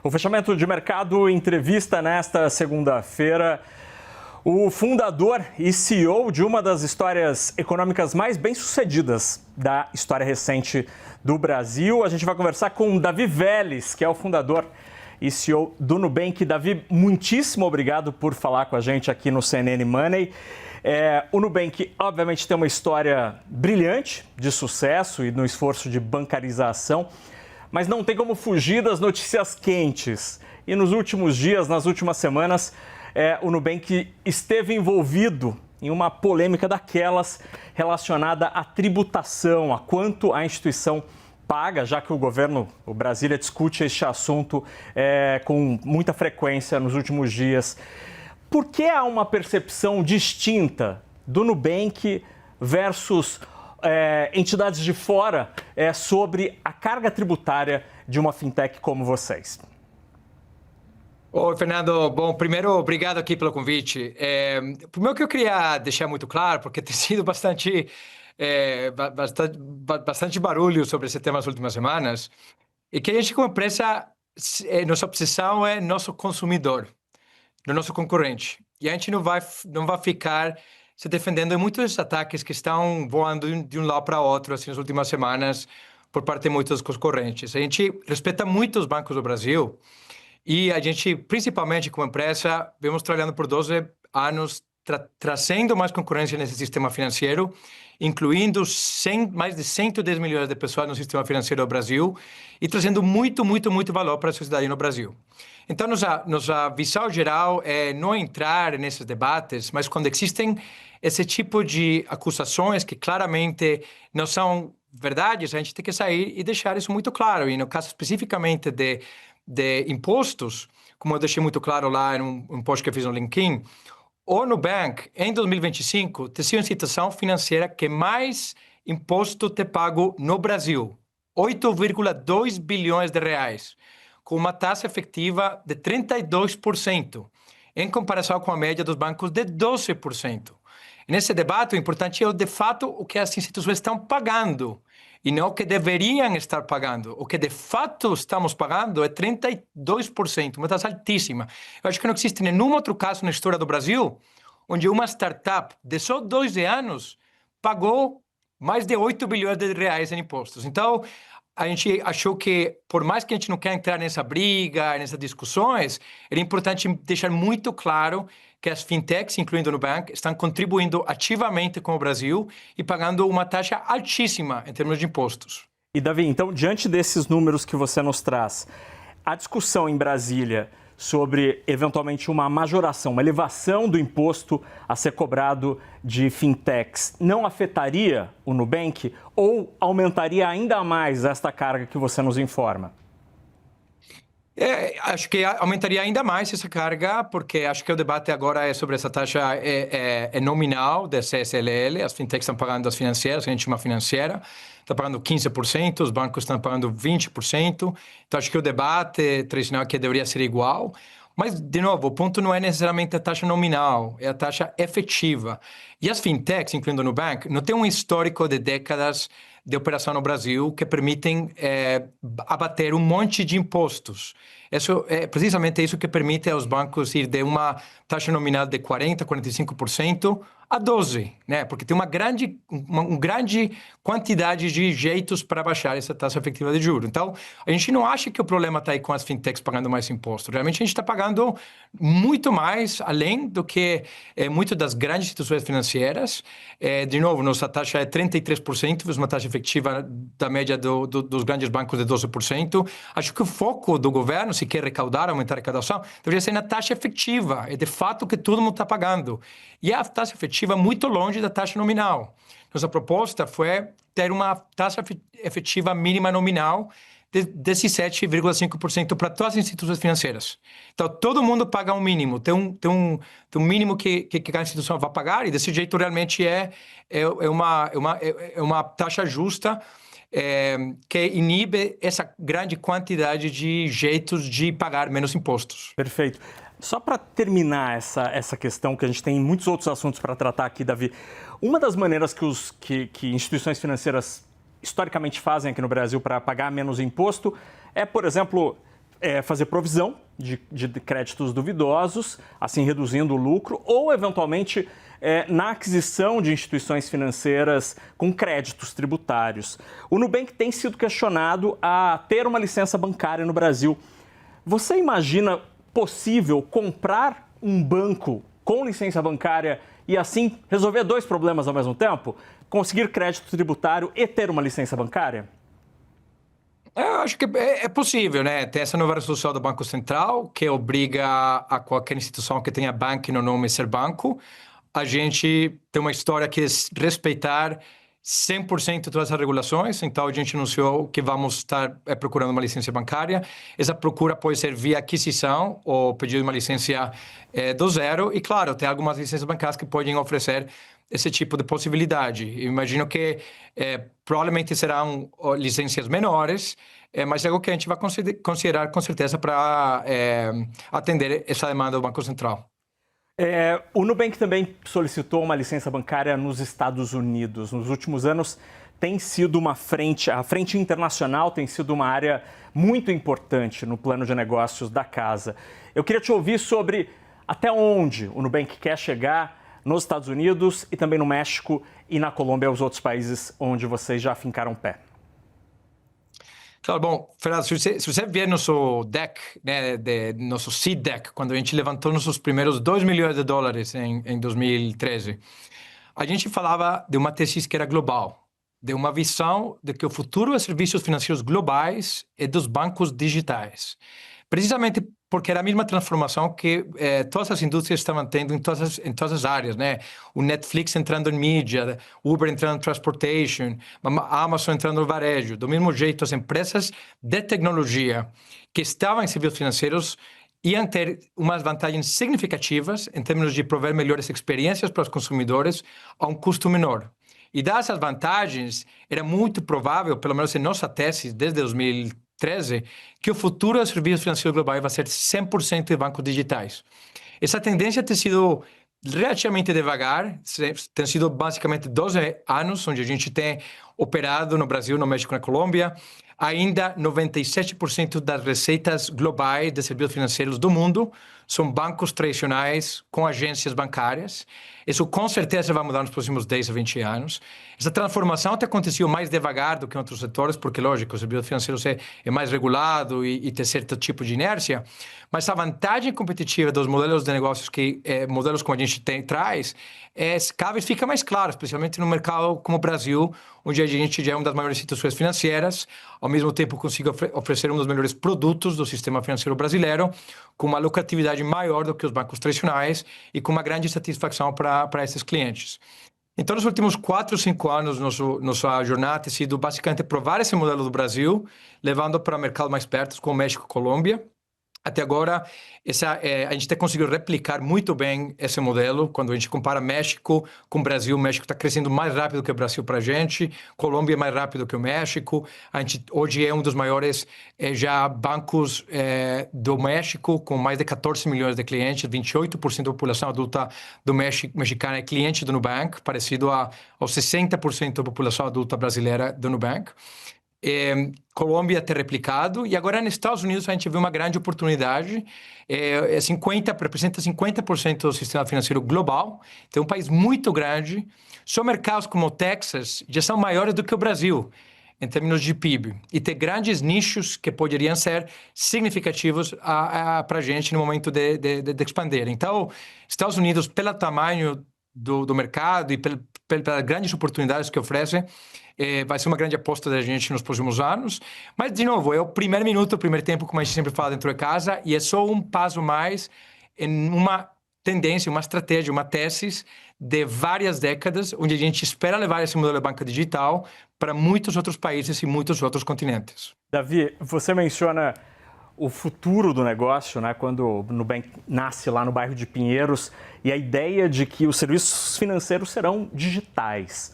O fechamento de mercado entrevista nesta segunda-feira o fundador e CEO de uma das histórias econômicas mais bem-sucedidas da história recente do Brasil. A gente vai conversar com Davi Vélez, que é o fundador e CEO do Nubank. Davi, muitíssimo obrigado por falar com a gente aqui no CNN Money. O Nubank, obviamente, tem uma história brilhante de sucesso e no esforço de bancarização, mas não tem como fugir das notícias quentes. E nos últimos dias, nas últimas semanas, o Nubank esteve envolvido em uma polêmica daquelas relacionada à tributação, a quanto a instituição paga, já que o governo, o Brasília, discute este assunto com muita frequência nos últimos dias. Por que há uma percepção distinta do Nubank versus entidades de fora sobre a carga tributária de uma fintech como vocês? Oi, Fernando. Bom, primeiro, obrigado aqui pelo convite. Primeiro que eu queria deixar muito claro, porque tem sido bastante barulho sobre esse tema nas últimas semanas, e que a gente, como empresa, nossa obsessão é nosso consumidor, do nosso concorrente. E a gente não vai ficar se defendendo de muitos ataques que estão voando de um lado para outro assim, nas últimas semanas por parte de muitos concorrentes. A gente respeita muito os bancos do Brasil e a gente, principalmente como empresa, vemos trabalhando por 12 anos trazendo mais concorrência nesse sistema financeiro, incluindo mais de 110 milhões de pessoas no sistema financeiro do Brasil e trazendo muito valor para a sociedade no Brasil. Então, nossa visão geral é não entrar nesses debates, mas quando existem esse tipo de acusações que claramente não são verdades, a gente tem que sair e deixar isso muito claro. E no caso especificamente de impostos, como eu deixei muito claro lá em um post que eu fiz no LinkedIn, o Nubank, em 2025, tem sido a instituição financeira que mais imposto tem pago no Brasil, 8,2 bilhões de reais, com uma taxa efetiva de 32%, em comparação com a média dos bancos de 12%. E nesse debate, o importante é, de fato, o que as instituições estão pagando, e não o que deveriam estar pagando. O que, de fato, estamos pagando é 32%, uma taxa altíssima. Eu acho que não existe nenhum outro caso na história do Brasil onde uma startup de só 2 anos pagou mais de 8 bilhões de reais em impostos. Então, a gente achou que, por mais que a gente não quer entrar nessa briga, nessas discussões, era importante deixar muito claro que as fintechs, incluindo o Nubank, estão contribuindo ativamente com o Brasil e pagando uma taxa altíssima em termos de impostos. E, Davi, então, diante desses números que você nos traz, a discussão em Brasília sobre, eventualmente, uma majoração, uma elevação do imposto a ser cobrado de fintechs, não afetaria o Nubank ou aumentaria ainda mais esta carga que você nos informa? Acho que aumentaria ainda mais essa carga, porque acho que o debate agora é sobre essa taxa nominal da CSLL. As fintechs estão pagando as financeiras, a gente chama financeira, está pagando 15%, os bancos estão pagando 20%. Então, acho que o debate tradicional aqui deveria ser igual. Mas, de novo, o ponto não é necessariamente a taxa nominal, é a taxa efetiva. E as fintechs, incluindo o Nubank, não têm um histórico de décadas de operação no Brasil que permitem abater um monte de impostos. Isso é precisamente isso que permite aos bancos ir de uma taxa nominal de 40%, 45% a 12%, né? Porque tem uma grande quantidade de jeitos para baixar essa taxa efetiva de juros. Então, a gente não acha que o problema está aí com as fintechs pagando mais imposto. Realmente, a gente está pagando muito mais, além do que muitas das grandes instituições financeiras. De novo, nossa taxa é 33%, uma taxa efetiva da média dos grandes bancos de 12%. Acho que o foco do governo, se quer recaudar, aumentar a arrecadação, deveria ser na taxa efetiva. É de fato que todo mundo está pagando. E a taxa efetiva é muito longe da taxa nominal. Nossa proposta foi ter uma taxa efetiva mínima nominal de 17,5% para todas as instituições financeiras. Então, todo mundo paga um mínimo. Tem um mínimo que cada instituição vai pagar, e desse jeito realmente é uma taxa justa que inibe essa grande quantidade de jeitos de pagar menos impostos. Perfeito. Só para terminar essa questão, que a gente tem muitos outros assuntos para tratar aqui, Davi, uma das maneiras que instituições financeiras historicamente fazem aqui no Brasil para pagar menos imposto é, por exemplo, fazer provisão de créditos duvidosos, assim reduzindo o lucro, ou eventualmente na aquisição de instituições financeiras com créditos tributários. O Nubank tem sido questionado a ter uma licença bancária no Brasil. Você imagina possível comprar um banco com licença bancária e assim resolver dois problemas ao mesmo tempo? Conseguir crédito tributário e ter uma licença bancária? Eu acho que é possível, né? Tem essa nova resolução do Banco Central que obriga a qualquer instituição que tenha banco no nome ser banco. A gente tem uma história que é respeitar 100% todas as regulações, então a gente anunciou que vamos estar procurando uma licença bancária. Essa procura pode ser via aquisição ou pedido de uma licença do zero. E, claro, tem algumas licenças bancárias que podem oferecer esse tipo de possibilidade. Eu imagino que provavelmente serão licenças menores, mas é algo que a gente vai considerar com certeza para atender essa demanda do Banco Central. O Nubank também solicitou uma licença bancária nos Estados Unidos. Nos últimos anos, tem sido a frente internacional tem sido uma área muito importante no plano de negócios da casa. Eu queria te ouvir sobre até onde o Nubank quer chegar nos Estados Unidos e também no México e na Colômbia, os outros países onde vocês já fincaram pé. Claro, bom, Fernando, se você ver nosso deck, né, nosso seed deck, quando a gente levantou nossos primeiros $2 milhões em 2013, a gente falava de uma tese que era global, de uma visão de que o futuro dos serviços financeiros globais é dos bancos digitais. Precisamente porque era a mesma transformação que todas as indústrias estavam tendo em todas as áreas, né? O Netflix entrando em mídia, Uber entrando em transportation, a Amazon entrando no varejo. Do mesmo jeito, as empresas de tecnologia que estavam em serviços financeiros iam ter umas vantagens significativas em termos de prover melhores experiências para os consumidores a um custo menor. E dessas vantagens, era muito provável, pelo menos em nossa tese, desde 2013, que o futuro dos serviços financeiros globais vai ser 100% de bancos digitais. Essa tendência tem sido relativamente devagar, tem sido basicamente 12 anos, onde a gente tem operado no Brasil, no México e na Colômbia. Ainda 97% das receitas globais de serviços financeiros do mundo são bancos tradicionais com agências bancárias. Isso com certeza vai mudar nos próximos 10 a 20 anos. Essa transformação tem acontecido mais devagar do que em outros setores, porque, lógico, o serviço financeiro é mais regulado e tem certo tipo de inércia, mas a vantagem competitiva dos modelos de negócios modelos como a gente traz, cada vez fica mais claro, especialmente no mercado como o Brasil, onde a gente já é uma das maiores instituições financeiras, ao mesmo tempo consigo oferecer um dos melhores produtos do sistema financeiro brasileiro, com uma lucratividade maior do que os bancos tradicionais e com uma grande satisfação para esses clientes. Então, nos últimos 4 ou 5 anos, nossa jornada tem sido basicamente provar esse modelo do Brasil, levando para mercados mais perto, como México e Colômbia. Até agora, a gente tem conseguido replicar muito bem esse modelo. Quando a gente compara México com o Brasil, o México está crescendo mais rápido que o Brasil para a gente, Colômbia é mais rápido que o México. A gente hoje é um dos maiores já bancos do México, com mais de 14 milhões de clientes, 28% da população adulta do México mexicana é cliente do Nubank, parecido aos 60% da população adulta brasileira do Nubank. Colômbia ter replicado, e agora nos Estados Unidos a gente vê uma grande oportunidade, representa 50% do sistema financeiro global, tem um país muito grande, só mercados como o Texas já são maiores do que o Brasil, em termos de PIB, e tem grandes nichos que poderiam ser significativos para a gente no momento de expandir. Então, Estados Unidos, pelo tamanho do mercado e pelas grandes oportunidades que oferece, vai ser uma grande aposta da gente nos próximos anos. Mas, de novo, é o primeiro minuto, o primeiro tempo, como a gente sempre fala dentro de casa, e é só um passo mais em uma tendência, uma estratégia, uma tese de várias décadas, onde a gente espera levar esse modelo de banca digital para muitos outros países e muitos outros continentes. Davi, você menciona o futuro do negócio, né? Quando o Nubank nasce lá no bairro de Pinheiros, e a ideia de que os serviços financeiros serão digitais.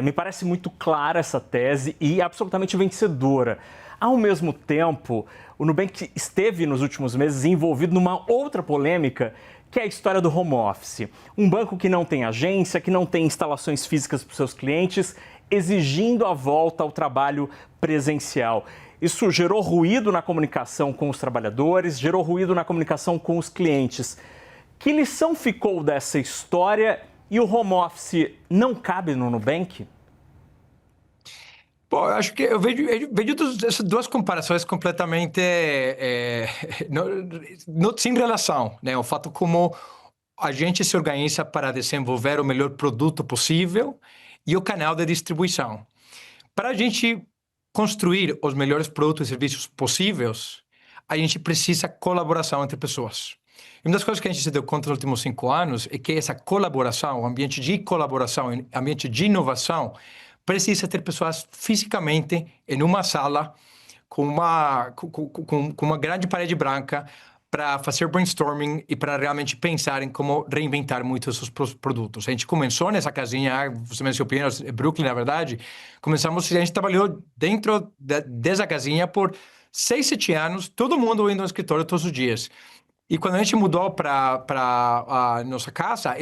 Me parece muito clara essa tese e absolutamente vencedora. Ao mesmo tempo, o Nubank esteve nos últimos meses envolvido numa outra polêmica, que é a história do home office. Um banco que não tem agência, que não tem instalações físicas para os seus clientes, exigindo a volta ao trabalho presencial. Isso gerou ruído na comunicação com os trabalhadores, gerou ruído na comunicação com os clientes. Que lição ficou dessa história e o home office não cabe no Nubank? Bom, eu acho que eu vejo essas duas comparações completamente sem relação, né? O fato como a gente se organiza para desenvolver o melhor produto possível e o canal de distribuição. Para a gente construir os melhores produtos e serviços possíveis, a gente precisa colaboração entre pessoas. E uma das coisas que a gente se deu conta nos últimos 5 anos é que essa colaboração, o ambiente de colaboração, o ambiente de inovação, precisa ter pessoas fisicamente em uma sala com uma grande parede branca para fazer brainstorming e para realmente pensar em como reinventar muitos dos produtos. A gente começou nessa casinha, você mencionou Brooklyn, na verdade, a gente trabalhou dentro dessa casinha por 6, 7 anos, todo mundo indo ao escritório todos os dias. E quando a gente mudou para a nossa casa,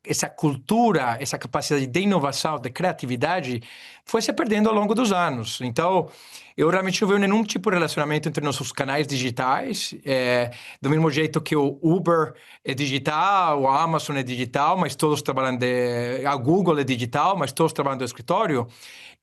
essa cultura, essa capacidade de inovação, de criatividade, foi se perdendo ao longo dos anos. Então, eu realmente não vejo nenhum tipo de relacionamento entre nossos canais digitais, do mesmo jeito que o Uber é digital, a Amazon é digital, mas todos trabalham a Google é digital, mas todos trabalham do escritório.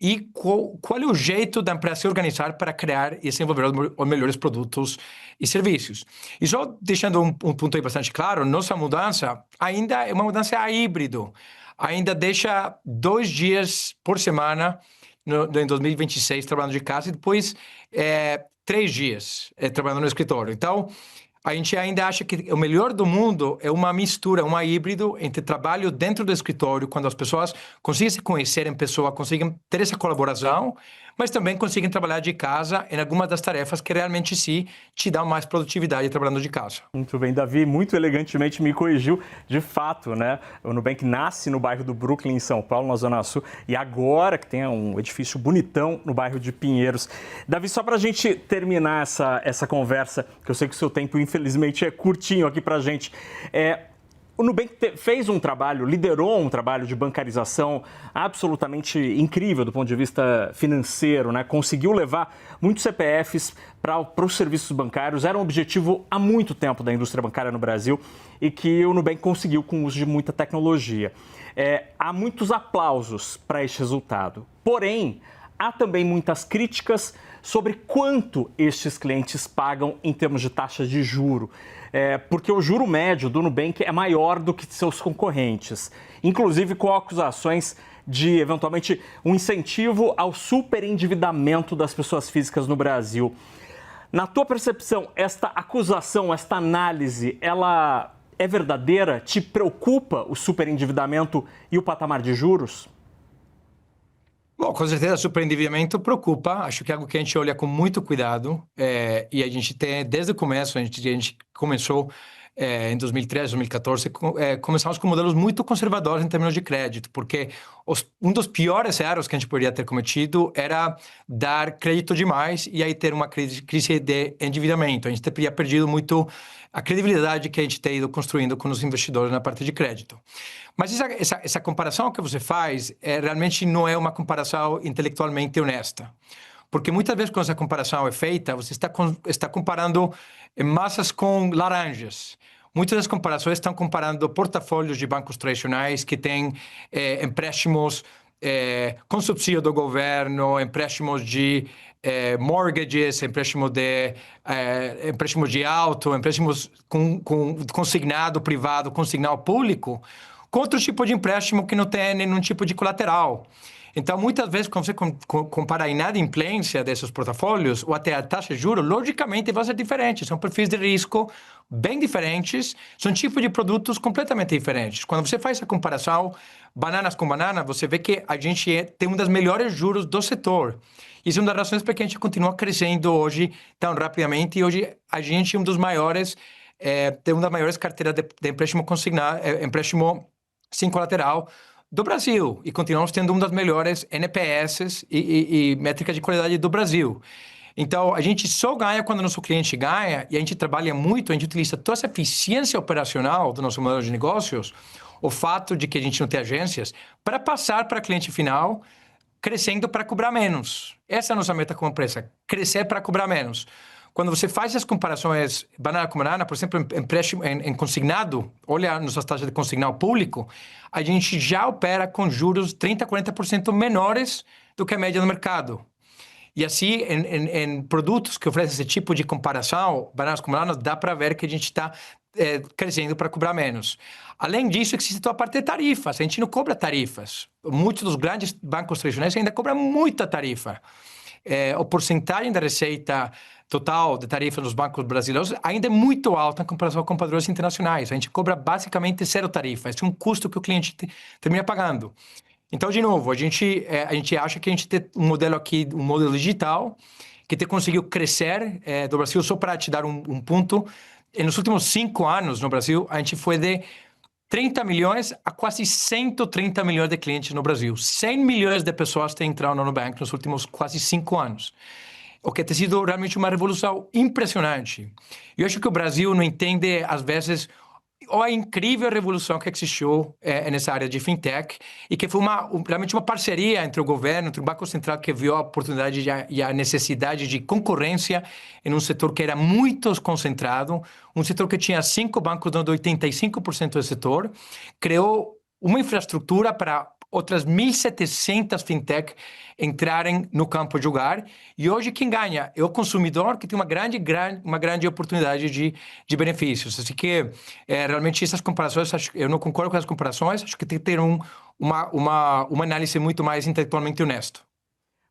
E qual é o jeito da empresa se organizar para criar e desenvolver os melhores produtos e serviços. E só deixando um ponto aí bastante claro, nossa mudança ainda é uma mudança híbrido. Ainda deixa 2 dias por semana em 2026 trabalhando de casa e depois 3 dias trabalhando no escritório. Então, a gente ainda acha que o melhor do mundo é uma mistura, um híbrido entre trabalho dentro do escritório, quando as pessoas conseguem se conhecer em pessoa, conseguem ter essa colaboração, mas também conseguem trabalhar de casa em algumas das tarefas que realmente sim te dão mais produtividade trabalhando de casa. Muito bem, Davi, muito elegantemente me corrigiu. De fato, né? O Nubank nasce no bairro do Brooklyn, em São Paulo, na Zona Sul, e agora que tem um edifício bonitão no bairro de Pinheiros. Davi, só para a gente terminar essa conversa, que eu sei que o seu tempo, infelizmente, é curtinho aqui para a gente. O Nubank fez um trabalho, liderou um trabalho de bancarização absolutamente incrível do ponto de vista financeiro, né? Conseguiu levar muitos CPFs para os serviços bancários. Era um objetivo há muito tempo da indústria bancária no Brasil e que o Nubank conseguiu com o uso de muita tecnologia. Há muitos aplausos para este resultado. Porém, há também muitas críticas sobre quanto estes clientes pagam em termos de taxas de juro. Porque o juro médio do Nubank é maior do que de seus concorrentes, inclusive com acusações de, eventualmente, um incentivo ao superendividamento das pessoas físicas no Brasil. Na tua percepção, esta acusação, esta análise, ela é verdadeira? Te preocupa o superendividamento e o patamar de juros? Bom, com certeza, superendividamento preocupa. Acho que é algo que a gente olha com muito cuidado. E a gente tem, desde o começo, a gente começou em 2013, 2014, começamos com modelos muito conservadores em termos de crédito, porque um dos piores erros que a gente poderia ter cometido era dar crédito demais e aí ter uma crise de endividamento. A gente teria perdido muito a credibilidade que a gente tem ido construindo com os investidores na parte de crédito. Mas essa comparação que você faz realmente não é uma comparação intelectualmente honesta. Porque muitas vezes quando essa comparação é feita, você está comparando massas com laranjas. Muitas das comparações estão comparando portafólios de bancos tradicionais que têm empréstimos com subsídio do governo, empréstimos de mortgages, empréstimos de auto, empréstimos com consignado privado, consignado público, com outro tipo de empréstimo que não tem nenhum tipo de colateral. Então, muitas vezes, quando você compara a inadimplência desses portafólios ou até a taxa de juros, logicamente vai ser diferente. São perfis de risco bem diferentes, são tipos de produtos completamente diferentes. Quando você faz essa comparação, bananas com banana, você vê que a gente tem um dos melhores juros do setor. Isso é uma das razões por que a gente continua crescendo hoje tão rapidamente e hoje a gente é um dos maiores, tem uma das maiores carteiras de empréstimo consignado, empréstimo sem colateral do Brasil e continuamos tendo uma das melhores NPS e métricas de qualidade do Brasil. Então, a gente só ganha quando o nosso cliente ganha e a gente trabalha muito, a gente utiliza toda essa eficiência operacional do nosso modelo de negócios, o fato de que a gente não tem agências, para passar para cliente final crescendo para cobrar menos. Essa é a nossa meta como empresa, crescer para cobrar menos. Quando você faz as comparações banana com banana, por exemplo, em consignado, olha nossas taxas de consignado público, a gente já opera com juros 30%, 40% menores do que a média do mercado. E assim, em produtos que oferecem esse tipo de comparação, bananas com bananas, dá para ver que a gente está crescendo para cobrar menos. Além disso, existe toda a parte de tarifas. A gente não cobra tarifas. Muitos dos grandes bancos tradicionais ainda cobram muita tarifa. A porcentagem da receita total de tarifa nos bancos brasileiros ainda é muito alta em comparação com padrões internacionais. A gente cobra basicamente zero tarifa. Esse é um custo que o cliente termina pagando. Então, de novo, a gente acha que a gente tem um modelo aqui, um modelo digital, que conseguiu crescer do Brasil. Só para te dar um ponto, nos últimos 5 anos no Brasil, a gente foi de 30 milhões a quase 130 milhões de clientes no Brasil. 100 milhões de pessoas têm entrado no Nubank nos últimos quase 5 anos. O que tem sido realmente uma revolução impressionante. Eu acho que o Brasil não entende, às vezes, a incrível revolução que existiu nessa área de fintech e que foi realmente uma parceria entre o governo, entre o Banco Central, que viu a oportunidade e a necessidade de concorrência em um setor que era muito concentrado, um setor que tinha 5 bancos dando 85% do setor, criou uma infraestrutura para outras 1.700 fintech entrarem no campo de jogar. E hoje quem ganha é o consumidor, que tem uma grande oportunidade de benefícios. Assim que, realmente, essas comparações, eu não concordo com as comparações, acho que tem que ter uma análise muito mais intelectualmente honesta.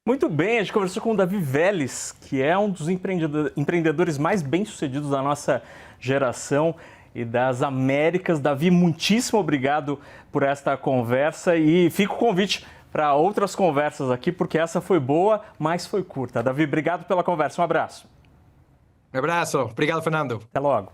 Muito bem, a gente conversou com o Davi Vélez, que é um dos empreendedores mais bem-sucedidos da nossa geração e das Américas. Davi, muitíssimo obrigado por esta conversa e fica o convite para outras conversas aqui, porque essa foi boa, mas foi curta. Davi, obrigado pela conversa. Um abraço. Um abraço. Obrigado, Fernando. Até logo.